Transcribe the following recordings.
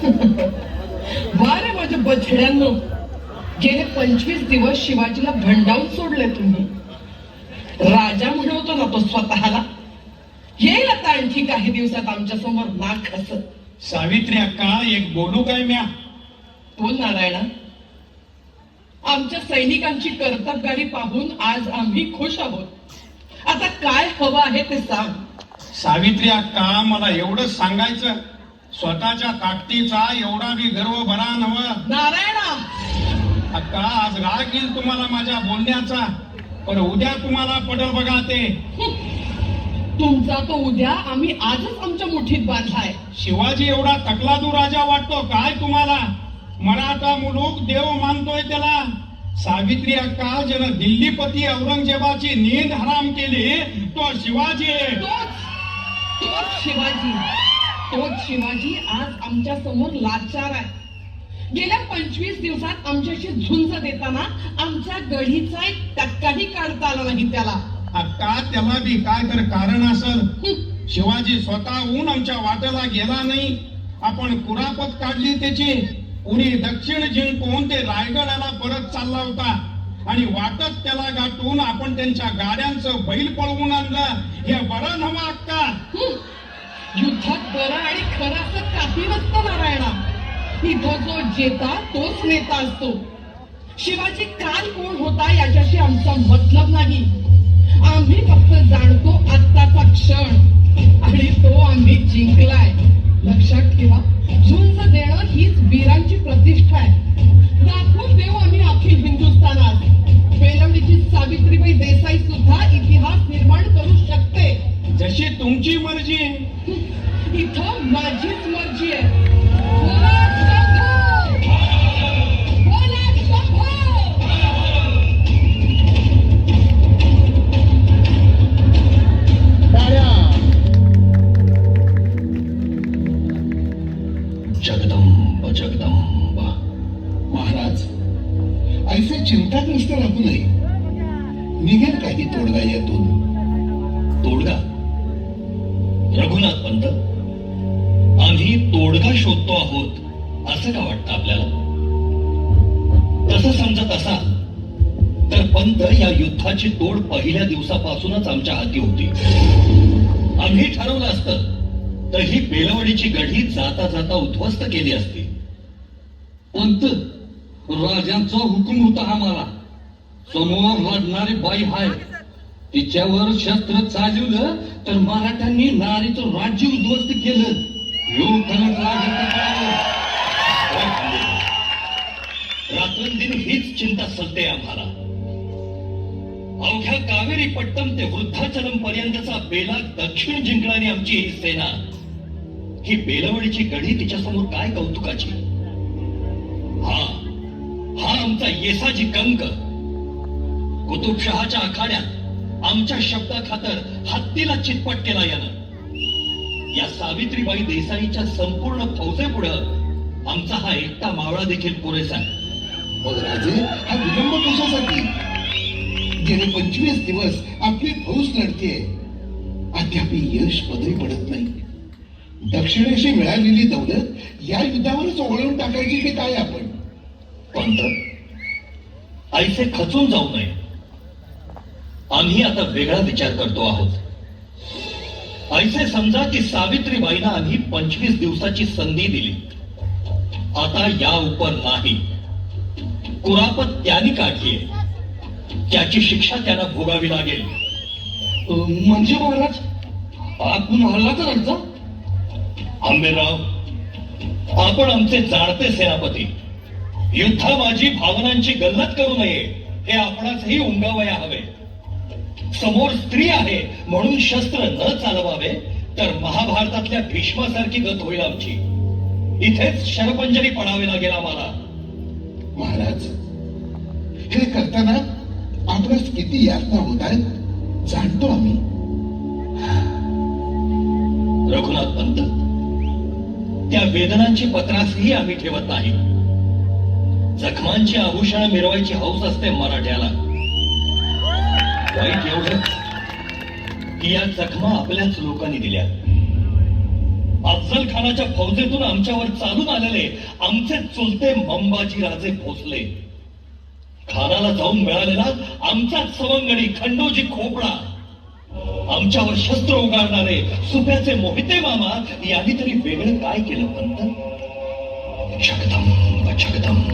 वारे माझ्या बछड्यांनो, गेले 25 दिवस शिवाजीला भंडावून सोडले तुम्ही. राजा म्हणवतो ना तो स्वतःला. येईल आता आणखी काही दिवसात आमच्या समोर नाक हसत. सावित्री अक्का, एक बोलू काय म्या? बोल नारायणा. आमच्या सैनिकांची कर्तबगारी पाहून आज आम्ही खुश आहोत. आता काय हवं आहे ते सांग. सावित्री अक्का, मला एवढंच सांगायचं, स्वतःच्या ताकदीचा एवढा बी गर्व बरा नव. नारायणा, अक्का, आज राग येईल तुम्हाला माझ्या बोलण्याचा, पण उद्या तुम्हाला पडल बघा ते. तुमचा तो उद्या आम्ही आजच आमच्या मुठीत बांधलाय. शिवाजी एवढा तकलादू राजा वाटतो काय तुम्हाला? मराठा मुलूक देव मानतोय त्याला. सावित्री अक्का, ज्यानं दिल्लीपती औरंगजेबाची नींद हराम केली तो शिवाजी आहे. तोच शिवाजी आज आमच्या समोर लाचार आहे. गेल्या 25 दिवसात आमच्याशी झुंज देताना आमच्या गढीचा एक टक्काही काढता आला नाही त्याला. अक्का, त्याला बी काय तर कारण असेल. शिवाजी स्वतःहून आमच्या वाटेला गेला नाही. आपण कुरापत काढली त्याची. उनी दक्षिण जिंकून ते रायगडाला परत चालला होता आणि वाटत त्याला गाठून आपण त्यांच्या गाड्यांचं बैल पळवून आणलं. हे बरं नव्हं अक्का? युद्धात बरं आणि खरं असं काही नसतं नारायणा. इथं जो जेता तोच नेता असतो. शिवाजी काल कोण होता याच्याशी आमचा मतलब नाही. आम्ही फक्त जाणतो आत्ताचा क्षण आणि तो आम्ही जिंकलाय. लक्षात ठेवा, झुंज देणं हीच वीरांची प्रतिष्ठा आहे. दाखवून देऊ आम्ही अखिल हिंदुस्थानात. बेलवडीची सावित्रीबाई देसाई सुद्धा इतिहास निर्माण करू शकते. जशी तुमची मर्जी. इथं माझीच मर्जी आहे. बोला शंभू! बोला शंभू! जगदंब जगदंब. महाराज, ऐसे चिंताग्रस्त राहू नये. निघेल काही तोडगा यातून. तोडगा? रघुनाथ पंत, आम्ही तोडगा शोधतो आहोत असं का वाटतं आपल्याला? तसं समजत असाल तर पंत, या युद्धाची तोड पहिल्या दिवसापासूनच आमच्या हाती होती. आम्ही ठरवलं असतं तर ही बेलवडीची गढी जाता जाता उद्ध्वस्त केली असती. पंत, राजांचा हुकूम होता आम्हाला. समोर लढणारी बाई हाय, तिच्यावर शस्त्र चालवलं तर मराठ्यांनी नारीचं राज्य उद्ध्वस्त केलं. रात्रंदिन हीच चिंता सलते आम्हाला. अवघ्या कावेरी पट्टम ते वृद्धाचलम पर्यंतचा बेला दक्षिण जिंकणारी आमची ही सेना, ही बेलवडीची गढी तिच्यासमोर काय कौतुकाची. हा आमचा येसाजी कंक कुतुबशहाच्या आखाड्यात आमच्या शब्दाखातर हत्तीला चितपट केला यानं. या सावित्रीबाई देसाईच्या संपूर्ण फौजेपुढं आमचा हा एकटा मावळा देखील पुरेसा आहे. मग राजे, हा विलंब कशासाठी? गेले 25 दिवस आपली फौज लढतीये, अद्याप यश पदरी पडत नाही. दक्षिणेशी मिळालेली दौलत या युद्धावरच ओघळून टाकायची की काय आपण? पंत, ऐसे खचून जाऊ नये. आम्ही आता वेगळा विचार करतो आहोत. ऐसे समजा की सावित्रीबाईंना आम्ही 25 दिवसाची संधी दिली. आता या उपर नाही. कुरापत त्यांनी काढलीये, त्याची शिक्षा त्यांना भोगावी लागेल. म्हणजे महाराज, आपण हल्ला करायचा? आंबेराव, आपण आमचे जाणते सेनापती. युद्धामाजी भावनांची गल्लत करू नये हे आपणासही उमगावया हवे. समोर स्त्री आहे म्हणून शस्त्र न चालवावे तर महाभारतातल्या भीष्मासारखी गत होईल आमची. इथेच शरपंजरी पडावे लागेल आम्हाला. महाराज, हे करताना आपल्यास किती यातना होत आहेत जाणतो आम्ही. रघुनाथ पंत, त्या वेदनांची पत्रासही आम्ही ठेवत नाही. जखमांची आभूषणं मिरवायची हौस असते मराठ्याला. वाईट एवढंच की या जखमा आपल्याच लोकांनी दिल्या. अफजल खानाच्या फौजेतून आमच्यावर चालून आलेले आमचे चुलते मंबाजी राजे भोसले, खानाला जाऊन मिळालेला आमचाच सवंगडी खंडोजी खोपडा, आमच्यावर शस्त्र उगारणारे सुप्याचे मोहिते मामा यांनी तरी वेगळं काय केलं पंत? जगदंब जगदंब,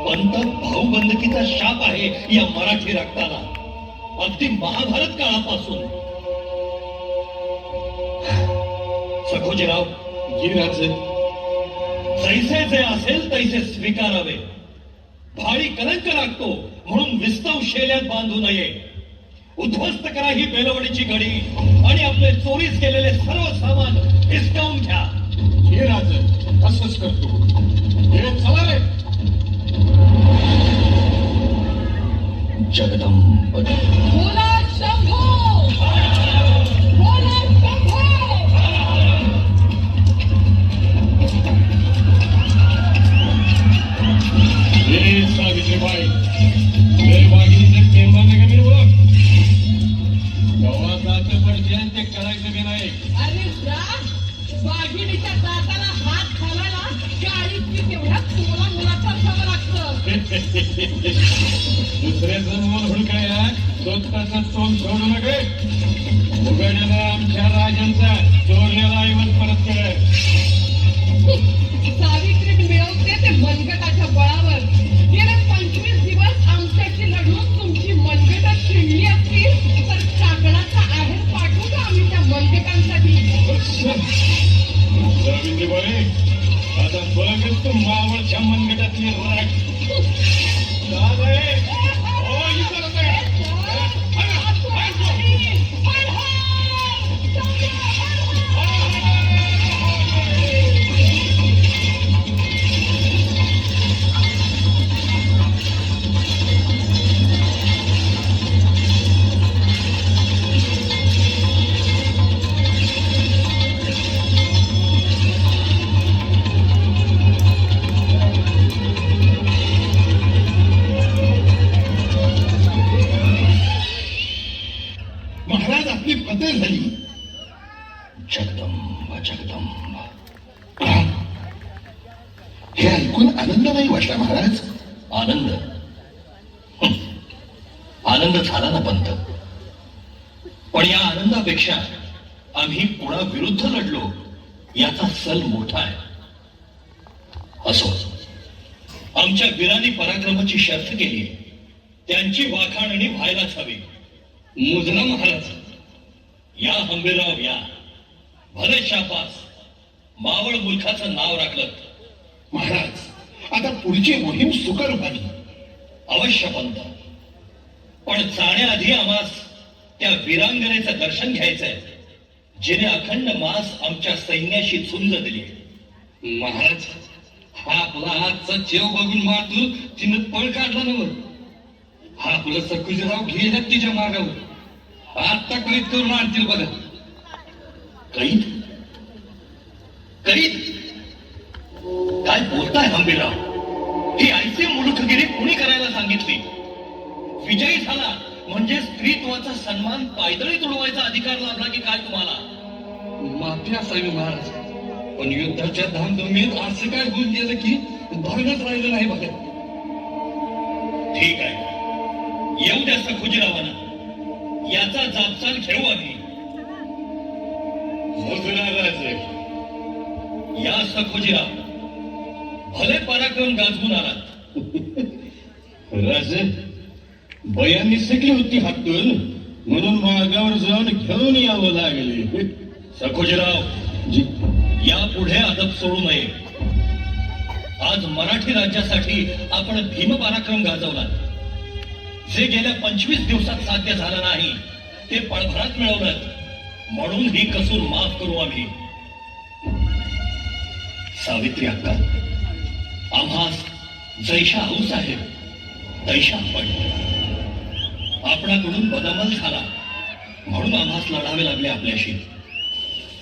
पंत भाऊबंदकीचा शाप आहे या मराठी रक्ताला, अगदी महाभारत काळापासून. सखोजीराव, गिरिराज, जैसे जे असेल तैसे स्वीकारावे. भाडी कलंक लागतो म्हणून विस्तव शेल्यात बांधू नये. उद्ध्वस्त करा ही बेलवडीची घडी आणि आपले चोरीस केलेले सर्व सामान हिसकावून घ्या. हे राज असंच करतो. हे चला रे. जगदंब बोला शंभो, बोला शंभो. सावित्रीबाई, वाघिणीचे प्रेमाने कमी बघ. गव्हाचं पडते ते करायचं बी नाही. अरे जा, वाघिणीच्या दाताला हात घालायला काळीची तेवढ्या तोला मुलाचा असावं लागतं. दुसऱ्याचं मोल हुडकाया स्वतःचा तोल सोडू नका. उघडलेला आमच्या राजांचा चोरलेला ऐवज परत कर. सावित्री मिळवते ते मनगटाच्या बळावर. गेले 25 दिवस आमच्याशी लढून तुमची मनगट शिणली असतील तर काकणाचा आहेर पाठवू का आम्ही त्या मनगटांसाठी? सावित्रीबाई, आता बघच तू मावळच्या मनगटातली राख. महाराज, आपली फते झाली. जगदंब जगदंब. हे ऐकून आनंद नाही वाटला महाराज? आनंद? आनंद झाला ना पंत, पण या आनंदापेक्षा आम्ही कुणाविरुद्ध लढलो याचा सल मोठा आहे. असो, आमच्या वीरांनी पराक्रमाची शर्थ केली, त्यांची वाखाणणी व्हायलाच हवी. मुजरा महाराज. या हंबीरराव या, भले शाबास, मावळ मुलखाचं नाव राखलं. महाराज, आता पुढची मोहीम सुखरूपाने. अवश्य पंत, पण जाण्याआधी आम्हास त्या वीरांगनेचं दर्शन घ्यायचंय जिने अखंड मास आमच्या सैन्याशी झुंज दिली. महाराज, हा आपला हातचा चेव बघून मातूर तिनं पळ काढला नव. हा आपला सखुजीराव गेल्यात तिच्या मागावर. आता कैद करून आणतील बघा. कैद? कैद? काय बोलताय हंबीरराव? ही ऐसी मुलुखगिरी कुणी करायला सांगितली? विजयी झाला म्हणजे स्त्रीत्वाचा सन्मान पायदळी तुडवायचा अधिकार लाभला की काय तुम्हाला? माफी असावी महाराज, पण युद्धाच्या धामधुमीत असं काय होऊन गेलं की धरणच राहिलं नाही बघा. ठीक आहे, येऊ द्या सखुजीरावांना, याचा जापसाल घेऊ आम्ही. या सखुजीराव, भले पराक्रम गाजवून आलात. राजे, बयांनी सगळी होती हातून म्हणून मागावर जाऊन घेऊन यावं लागले. सखुजीराव, यापुढे अदब सोडू नये. आज मराठी राज्यासाठी आपण भीम पराक्रम गाजवला. जे गेल्या 25 दिवसात साध्य झालं नाही ते पळभरात मिळवलं, म्हणून ही कसूर माफ करू आम्ही. सावित्री अक्का, आम्हास जैशा हौस आहे तैशा आपण. आपणाकडून बदअमल झाला म्हणून आम्हास लढावे लागले आपल्याशी.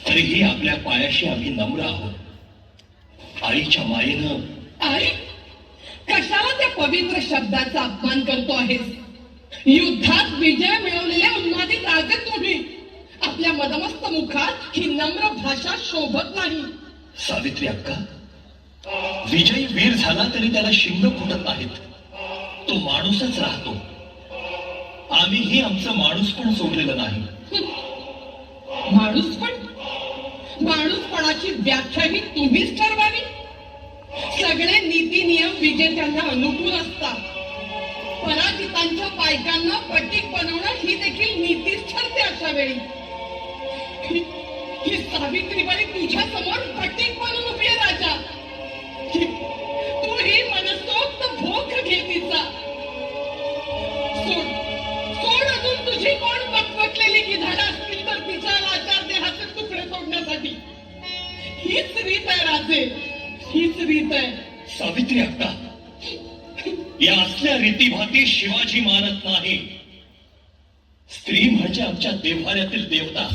तरीही आपल्या पायाशी आम्ही नम्र आहोत. आईच्या मायेनं. आई, कशाला त्या पवित्र शब्दाचा अपमान करतो आहेस? युद्धात विजय मिळवलेले उन्मादी राजे तुम्ही. आपल्या मदमस्त मुखात ही नम्र भाषा शोभत नाही. सावित्री अक्का, विजयी वीर झाला तरी त्याला शिंग फुटत नाहीत. तो माणूसच राहतो. आम्हीही आमचं माणूस पण सोडलेलं नाही. माणूसपणाची व्याख्या ही तुम्हीच ठरवावी. सगळे नीती नियम विजेत्यांना अनुकूल असतात. पराजितांच्या बायकांना पटीक बनवणं ही देखील नीतीच ठरते. अशा वेळी ही सावित्रीबाई तुझ्या समोर पटीक बनून उभी आहे राजा. तू ही मनसोक्त भोग घे तिचा. सोड अजून तुझी कोण पटपटलेली गिधाडं असतील तर तिच्या लाचार देहाचे तुकडे तोडण्यासाठी. हीच रीत आहे राजे, हीच रीत आहे. सावित्री अक्का, या असल्या रीतीभाती शिवाजी मानत नाही. स्त्री म्हणजे आमच्या देव्हाऱ्यातील देवता.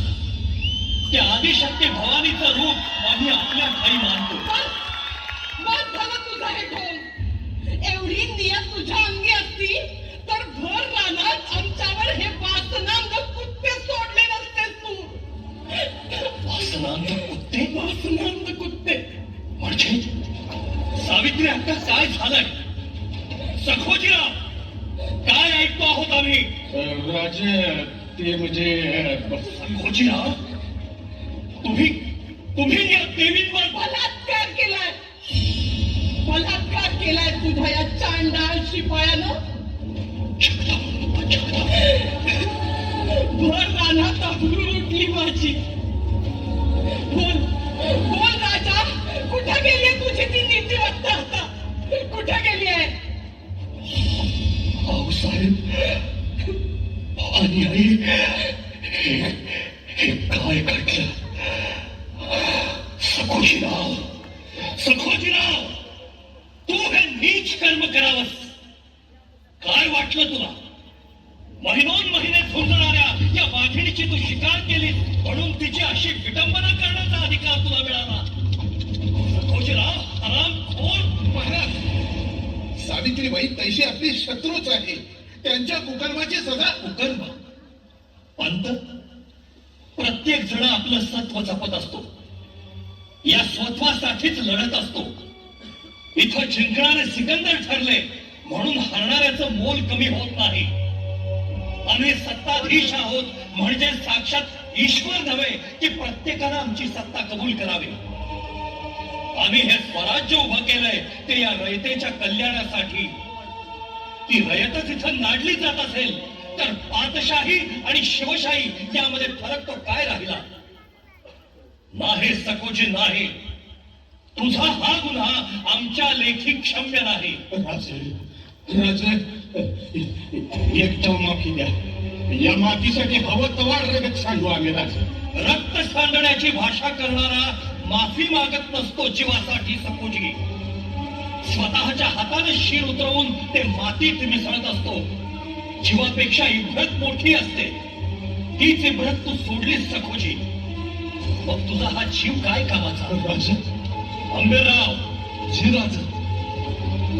त्या आदिशक्ती भवानीचं रूप आम्ही आपल्या ठाई मानतो. बस झालं तुझं हे ढोंग. एवढी नियत तुझ्या अंगी असती तर भर रानात आमच्यावर हे वासनांग कुत्ते सोडले नसते तू. वासनांत कुत्ते? वासनांग कुत्ते म्हणजे सावित्री अक्का, काय झालंय? सखोजीराव, काय ऐकतो आहोत आम्ही? राजे, ते म्हणजे सखोजीराव, तुम्ही या देवींवर बलात्कार केलाय. बलात्कार केलाय तुझ्या या चांडाळ शिपायानं. भर रानात अब्रू उठली माझी. बोल राजा, कुठे गेली तुझी ती नीतिवत्ता आता? कुठे गेली आहे? भाऊसाहेब, आणि आई, हे काय घडलं? सखोजीराव, तू हे नीच कर्म करावंस. काय वाटलं तुला? महिनोन महिने झुंजणाऱ्या या वाघिणीची तू शिकार केली म्हणून तिची अशी विडंबना करण्याचा अधिकार तुला मिळाला. सखोजीराव, हरामखोर. महाराज, सावित्रीबाई तैशी आपली शत्रूच आहे. त्यांच्या कुकर्माची सजा. कुकर्म? पंत, प्रत्येक जण आपलं सत्व जपत असतो. या स्वत्वासाठीच लढत असतो. इथं जिंकणारे सिकंदर ठरले म्हणून हरणाऱ्याचं मोल कमी होत नाही. आम्ही सत्ताधीश आहोत म्हणजे साक्षात ईश्वर नव्हे की प्रत्येकानं आमची सत्ता कबूल करावी. आम्ही हे स्वराज्य उभं केलंय ते या रयतेच्या कल्याणासाठी. ती रयतच इथं नाडली जात असेल तर पातशाही आणि शिवशाही यामध्ये फरक तो काय राहिला? नाही सखोजी, नाही. तुझा हा गुन्हा आमच्या लेखी क्षम्य नाही. राजे, एकदम माफी द्या. या माफीसाठी हवं तवा रगत सांडू आम्ही. राजे, रक्त सांडण्याची भाषा करणारा माफी मागत नसतो जीवासाठी. सखोजी, स्वतःच्या हाताने शिर उतरवून ते मातीत मिसळत असतो. जीवापेक्षा इब्रत मोठी असते. तीच इब्रत तू सोडलीस सखोजी. मग तुझा हा जीव काय कामाचा? राजे, अंबेराव, जी राजे,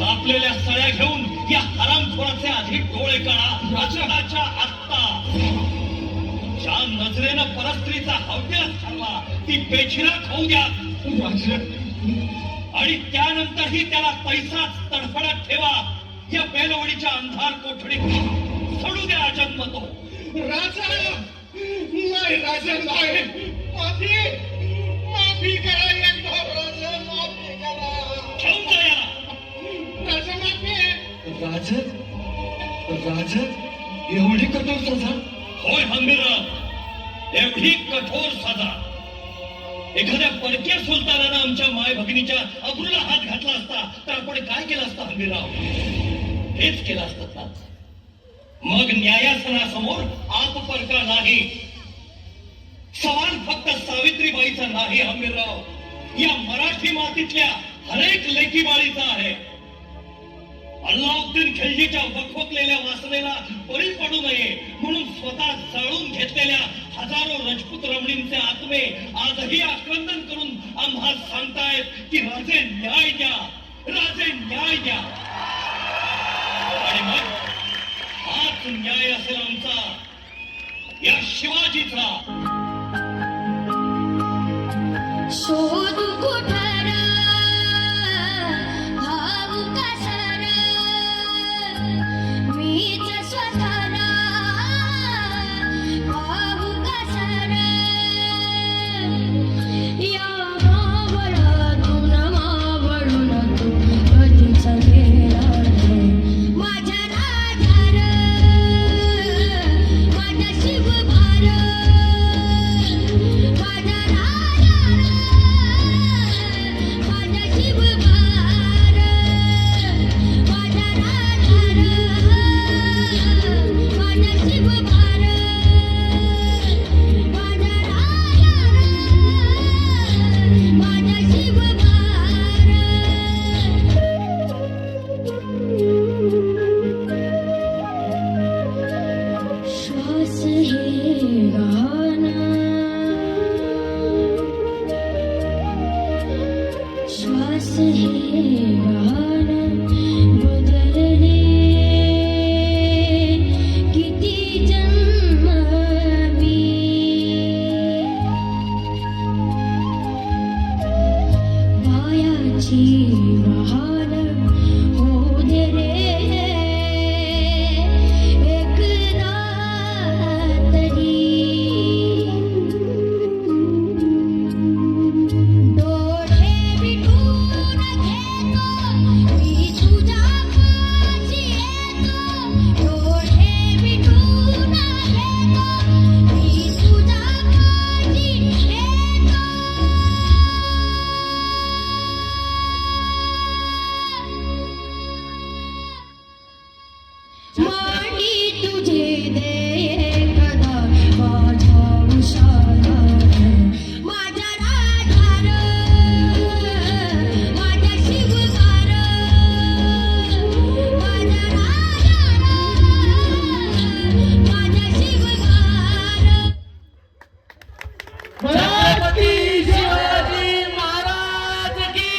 आपलेल्या सळ्या घेऊन या हरामखोराचे आधी डोळे काढा. राजनाच्या आत्ता ज्या नजरेनं परस्त्रीचा हव्यास ठरला ती बेचिरा खाऊ द्या. राजे, आणि त्यानंतरही त्याला पैसाच तडफडत ठेवा. या बेलवडीच्या अंधार कोठडीत सोडू द्या जन्म तो. राजा, नाही राजा, नाही. माफी करा एकदा. राजा, माफी करा. घेऊन जा याला. राजा, माफी. राज, एवढी कठोर सजा? होय हंबीरराव, एवढी कठोर सजा. एखाद्या परक्या सुलतानानं आमच्या माय भगिनीच्या अब्रूला हात घातला असता तर आपण काय केलं असतं हंबीरराव? हेच केलं असतं ना. मग न्यायासनासमोर आप परका नाही. सवाल फक्त सावित्रीबाईचा नाही हंबीरराव, या मराठी मातीतल्या हरेक लेकीबाळीचा आहे. अल्लाउद्दीन खिल्जीच्या वखवकलेल्या वासनेला बळी पडू नये म्हणून स्वतः जाळून घेतलेल्या हजारो राजपूत रमणींचे आत्मे आजही आक्रंदन करून आम्हा सांगतायत की राजे न्याय द्या, राजे न्याय द्या. आणि मग हाच न्याय असेल आमचा, या शिवाजीचा. शोधू कुठर भाऊ कसर मीच स्वतःला भाऊ कसर या मावळातून मावळून तू कधीच गेला माझ्या राधार माझ्या शिवभार माझ्या राधार माझ्या शिवभार माझ्या राधार माझ्या शिवभार माझ्या राधार माझ्या शिवभार श्वास हे गाणं श्वास हे गाणं बदलले किती जन्म मी पायाची वाहन होऊ दे रे एकदा तरी डोळे मिटून घेतो मी तुझ्या पाशी येतो डोळे मिटून घेतो मी तुझ्या पाशी येतो मांडी तुझे दे एकदा माझ्या उशाला माझ्या राधार माझ्या शिवभार माझ्या राधार माझ्या शिवभार